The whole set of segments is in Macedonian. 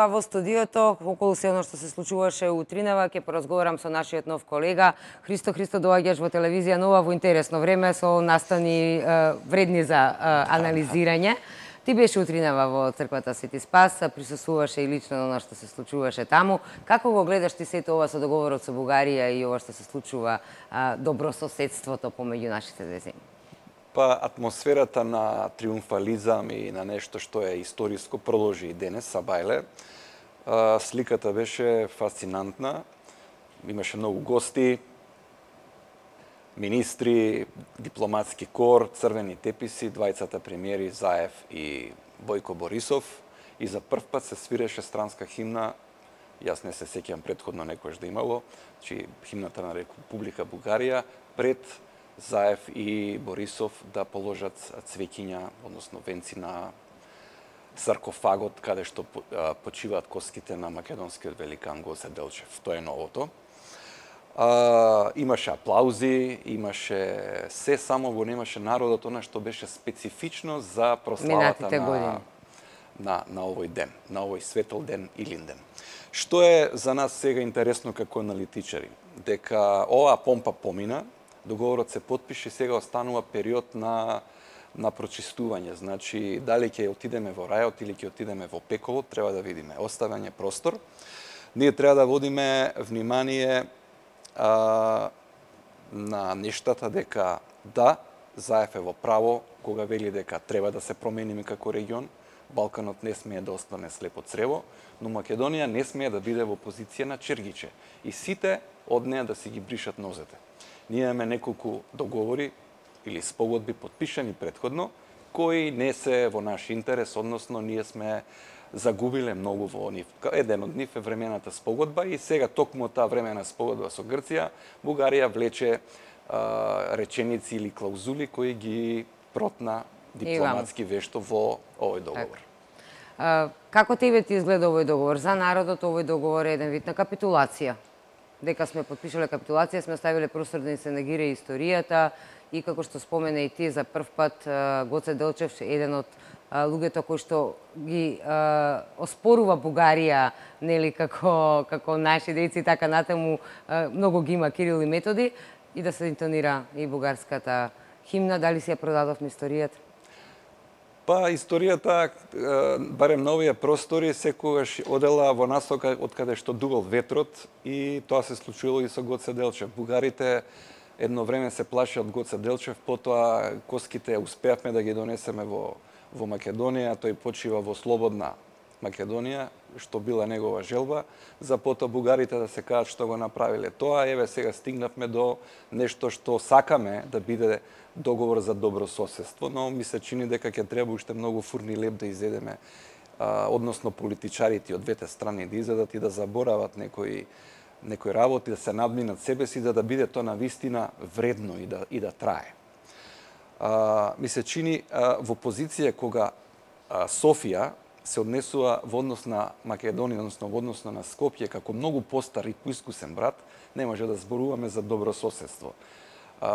Во студиото, околу се оно што се случуваше утринава, ќе поразговарам со нашиот нов колега. Христо, доаѓаш во телевизија Нова во интересно време со настани вредни за анализирање. Ти беше утринава во црквата Свети Спас, присуствуваше и лично на оно што се случуваше таму. Како го гледаш ти сето ова со договорот со Бугарија и ова што се случува добрососедството помеѓу нашите две земји? Па атмосферата на триумфализам и на нешто што е историско продолжи и денес, Сабајле. Сликата беше фасцинантна. Имаше многу гости, министри, дипломатски кор, црвени теписи, двајцата премиери Заев и Бојко Борисов. И за прв пат се свиреше странска химна. Јас не се сеќавам претходно некојаш да имало. Значи, химната на Република Бугарија пред Заев и Борисов да положат цвеќиња, односно венци на саркофагот каде што почиваат костите на македонскиот великан Гоце Делчев. Тоа е новото. Имаше аплаузи, имаше се, само го немаше народот она што беше специфично за прославата на овој ден, на овој светл ден Илинден. Што е за нас сега интересно како аналитичари? Дека оваа помпа помина, договорот се потпише, сега останува период на прочистување. Значи, дали ќе отидеме во рајот или ќе отидеме во пеколот, треба да видиме. Оставање простор. Ние треба да водиме внимание на нештата дека да, Заев е во право кога вели дека треба да се промениме како регион. Балканот не смее да остане слепо црево, но Македонија не смее да биде во позиција на чергиче. И сите од неа да си ги бришат нозете. Ние имаме неколку договори или спогодби подпишани претходно, кои не се во наш интерес, односно ние сме загубиле многу во нив. Еден од нив е времената спогодба и сега токму таа времена спогодба со Грција, Бугарија влече реченици или клаузули кои ги протна дипломатски вешто во овој договор. Како тебе ти изгледа овој договор? За народот овој договор е еден вид на капитулација. Дека сме подпишале капитулација, сме оставиле простор да ни се негира историјата и како што спомена и ти за прв пат Гоце Делчев, еден од луѓето кои што ги оспорува Бугарија, нели како наши деци, така натаму многу ги има Кирил и Методи, и да се интонира и бугарската химна. Дали си ја продадовме историјата? Па, историјата, барем на овие простори, секогаш одела во насока од каде што дувал ветрот и тоа се случило и со Гоце Делчев. Бугарите едно време се плаши од Гоце Делчев, потоа коските успеавме да ги донесеме во Македонија, тој почива во слободна Македонија, што била негова желба, за потоа бугарите да се кажат што го направиле. Тоа, еве, сега стигнавме до нешто што сакаме да биде договор за добро соседство, но ми се чини дека ќе треба уште многу фурни леп да изедеме, односно политичарите од двете страни да изедат и да заборават некои работи, да се надминат себе си, да биде тоа навистина вредно и да трае. Ми се чини во позиција кога Софија се однесува во однос на Македонија, односно во однос на Скопје, како многу постар и поискусен брат, не може да зборуваме за добро соседство.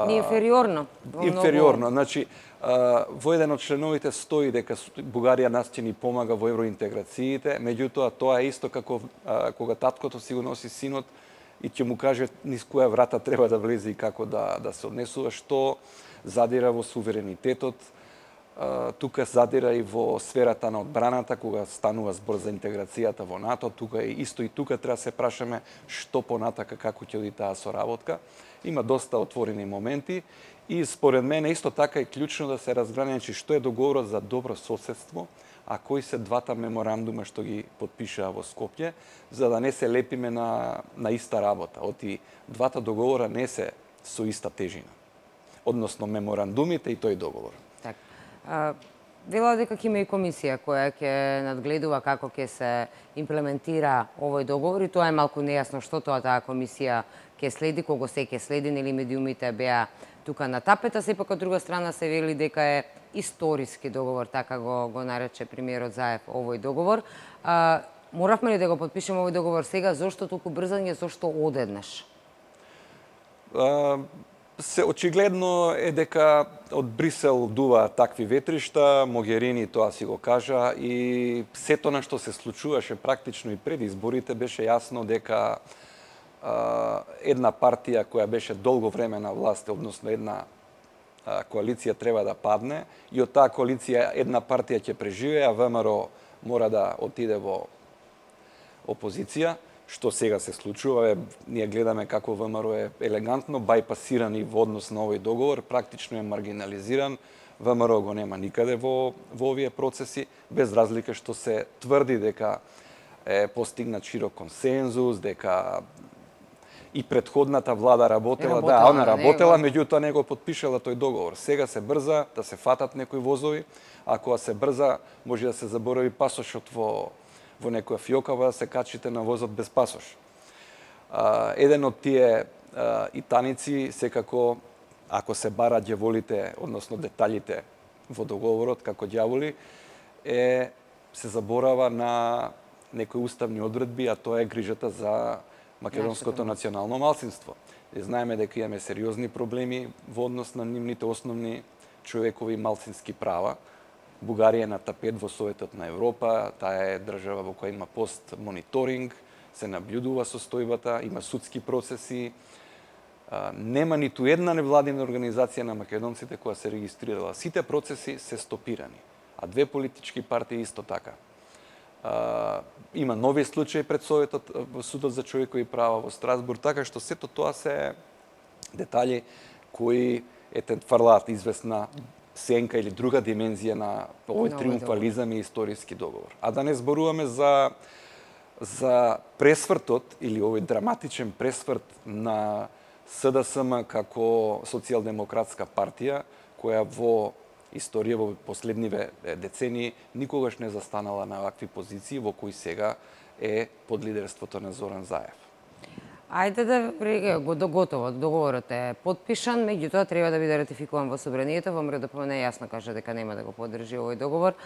Инфериорно. Инфериорно. Значи, во еден од членовите стои дека Бугарија нас ќе ни помага во евроинтеграциите, меѓутоа тоа е исто како кога таткото си го носи синот и ќе му каже низ која врата треба да влезе и како да се однесува, што задира во суверенитетот, тука задира и во сферата на одбраната, кога станува збор за интеграцијата во НАТО, тука и тука треба да се прашаме што понатака, како ќе оди таа соработка. Има доста отворени моменти и според мене исто така е клучно да се разграничи што е договорот за добро соседство, а кои се двата меморандума што ги подпишаа во Скопје, за да не се лепиме на иста работа. Оти двата договора не се со иста тежина. Односно меморандумите и тој договор. Велела дека ќе има и комисија која ќе надгледува како ќе се имплементира овој договор и тоа е малку нејасно што таа комисија ќе следи, кого се ќе следи, нели медиумите беа тука на тапета, сепак од друга страна се вели дека е историски договор, така го нарече премиерот Заев овој договор. Моравме ли да го подпишеме овој договор сега, зошто толку брзање, зошто одеднаш? се очигледно е дека од Брисел дува такви ветришта, Могерини тоа си го кажа и сето на што се случуваше практично и пред изборите беше јасно дека една партија која беше долго време на власт, односно една коалиција треба да падне и од таа коалиција една партија ќе преживее, а ВМРО мора да отиде во опозиција, што сега се случува. Ние гледаме како ВМРО е елегантно бајпасиран и во однос на овој договор, практично е маргинализиран. ВМРО го нема никаде во овие процеси, без разлика што се тврди дека е постигнат широк консензус, дека и претходната влада работела, она работела, меѓутоа не го потпишала тој договор. Сега се брза да се фатат некои возови, а кога се брза може да се заборави пасошот во некоја фиока, да се качите на возот без пасош. Еден од тие итаници, секако, ако се бара ѓаволите, односно деталите во договорот како ѓаволи, се заборава на некои уставни одредби, а тоа е грижата за македонското национално малцинство. Знаеме дека имаме сериозни проблеми во однос на нивните основни човекови малцински права. Бугарија е на тапет во Советот на Европа, таа е држава во која има пост-мониторинг, се наблюдува состојбата, има судски процеси. Нема ниту една невладина организација на македонците која се регистрирала. Сите процеси се стопирани, а две политички партии исто така. Има нови случаи пред Советот, во Судот за човекови права во Страсбург, така што сето тоа се детали кои фрлаат известна сенка или друга димензија на овој триумфализам и историски договор. А да не зборуваме за пресвртот или овој драматичен пресврт на СДСМ како социјалдемократска партија, која во историја во последниве децении никогаш не застанала на вакви позиции во кои сега е под лидерството на Зоран Заев. Ајде да готово, договорот е потпишан, меѓутоа треба да биде ратификуван во Собранието. ВМРО ДПМН јасно кажа дека нема да го поддржи овој договор.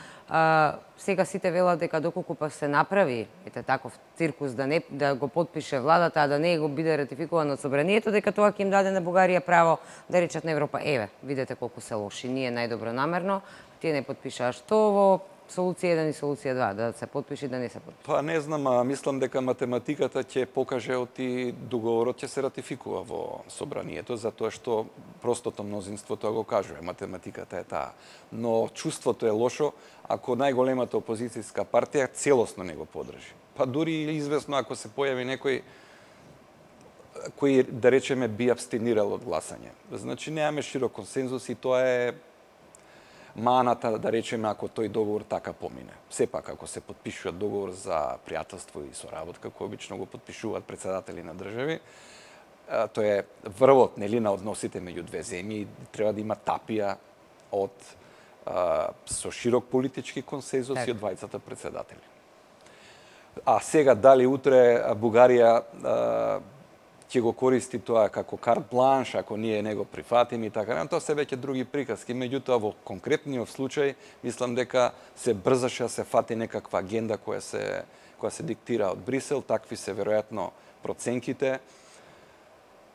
Сега сите велат дека доколку па се направи таков циркус да го потпише владата, а да не го биде ратификуван од Собранието, дека тоа ќе им даде на Бугарија право да речат на Европа: еве, видете колку се лоши, ние најдобро намерно, тие не потпишаа. Што во Солуција 1 и Солуција 2, да се потпише и да не се потпише? Па не знам, мислам дека математиката ќе покаже оти договорот ќе се ратификува во Собранието, затоа што простото мнозинство тоа го кажува, математиката е таа. Но чувството е лошо ако најголемата опозицијска партија целосно не го поддржи. Па дури известно ако се појави некој кој, да речеме, би абстинирал од гласање. Значи немаме широк консензус и тоа е маната, да речеме, ако тој договор така помине. Сепак, ако се потпишува договор за пријателство и соработка, кој обично го потпишуваат председатели на држави, тој е врвот, нели, на односите меѓу две земји и треба да има тапија со широк политички консензус и од двајцата председатели. А сега, дали утре Бугарија ќе го користи тоа како карт бланш, ако ние не го прифатиме и така, тоа се веќе други приказки. Меѓутоа, во конкретниот случај, мислам дека се брзаше да се фати некаква агенда која се диктира од Брисел, такви се веројатно проценките,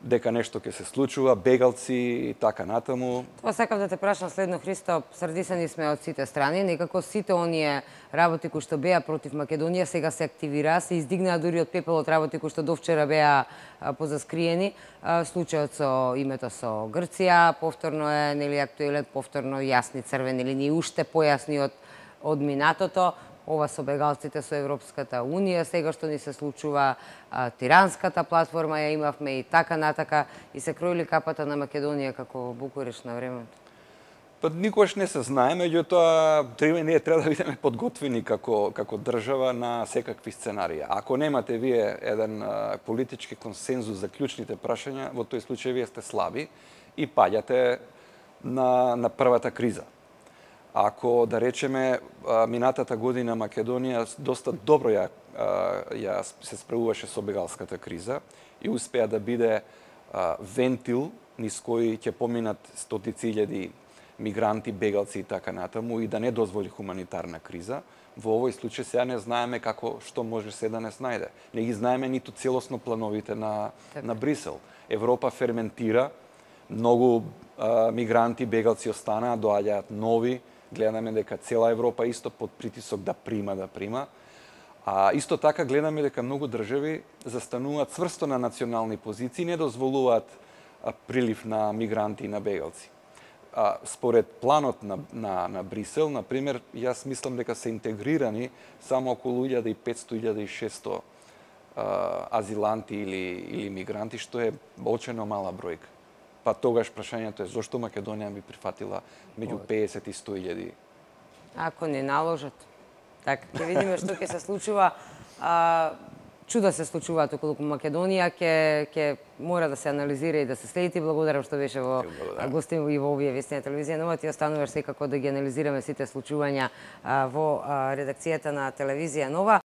дека нешто ќе се случува, бегалци и така натаму. Тоа сакав да те прашам следно, Христо, срдисани сме од сите страни, некако сите оние работи кои што беа против Македонија сега се активираа, се издигнаа дури од пепелот работи кои што довчера беа позаскриени. Случајот со името со Грција повторно е, нели, актуелен, повторно јасни црвени линии, уште појасни од минатото. Ова со бегалците со Европската Унија, сега што ни се случува, тиранската платформа ја имавме и така натака, и се кроили капата на Македонија како Букуреш на времето. Па никогаш не се знае, меѓутоа ние треба да бидеме подготвени како држава на секакви сценарии. Ако немате вие еден политички консензус за клучните прашања, во тој случај вие сте слаби и паѓате на првата криза. Ако, да речеме, минатата година Македонија доста добро се справуваше со бегалската криза и успеа да биде вентил низ кој ќе поминат стотици илјади мигранти, бегалци и така натаму и да не дозволи хуманитарна криза, во овој случај сега не знаеме што може се да не снајде. Не ги знаеме ниту целосно плановите на Брисел. Европа ферментира Многу мигранти, бегалци останаа, доаѓаат нови. Гледаме дека цела Европа исто под притисок да прима. А исто така гледаме дека многу држави застануваат цврсто на национални позиции, не дозволуваат прилив на мигранти и на бегалци. Според планот на Брисел, например, јас мислам дека се интегрирани само околу 1500-1600 азиланти или мигранти, што е очено мала бројка. Па тогаш прашањето е зошто Македонија би прифатила меѓу 50 и 100.000? Ако не наложат. Така, ќе видиме што ќе се случува. Чуда се случуваат околу Македонија, ќе мора да се анализира и да се следи. Благодарам што беше во гостин и во овие вести на телевизија Нова. Ти остануваш секако да ги анализираме сите случувања во редакцијата на телевизија Нова.